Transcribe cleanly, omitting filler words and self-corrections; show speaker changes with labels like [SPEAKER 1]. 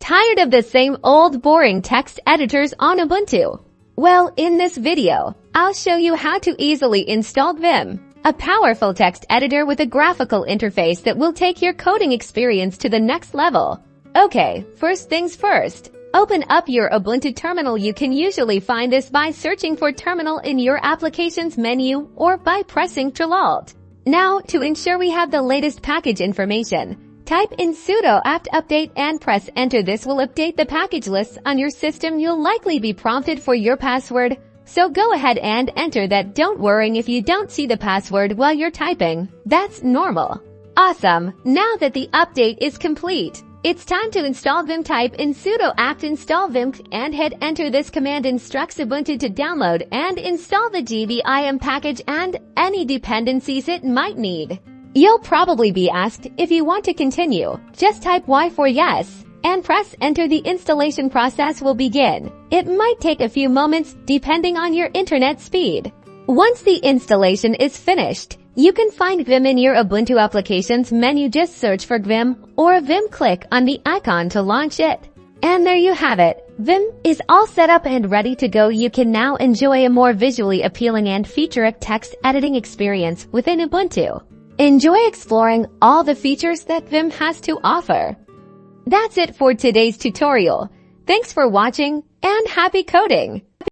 [SPEAKER 1] Tired of the same old boring text editors on Ubuntu? Well, in this video, I'll show you how to easily install Vim, a powerful text editor with a graphical interface that will take your coding experience to the next level. Okay, first things first. Open up your Ubuntu terminal. You can usually find this by searching for terminal in your applications menu or by pressing Alt. Now, to ensure we have the latest package information, type in sudo apt update and press enter. This will update the package lists on your system. You'll likely be prompted for your password, so go ahead and enter that. Don't worry if you don't see the password while you're typing. That's normal. Awesome! Now that the update is complete, it's time to install Vim. Type in sudo apt install vim and hit enter. This command instructs Ubuntu to download and install the GVim package and any dependencies it might need. You'll probably be asked if you want to continue. Just type Y for yes and press enter. The installation process will begin. It might take a few moments depending on your internet speed. Once the installation is finished, you can find Vim in your Ubuntu applications menu. Just search for Gvim or Vim. Click on the icon to launch it. And there you have it. Vim is all set up and ready to go. You can now enjoy a more visually appealing and feature-rich text editing experience within Ubuntu. Enjoy exploring all the features that Vim has to offer. That's it for today's tutorial. Thanks for watching and happy coding!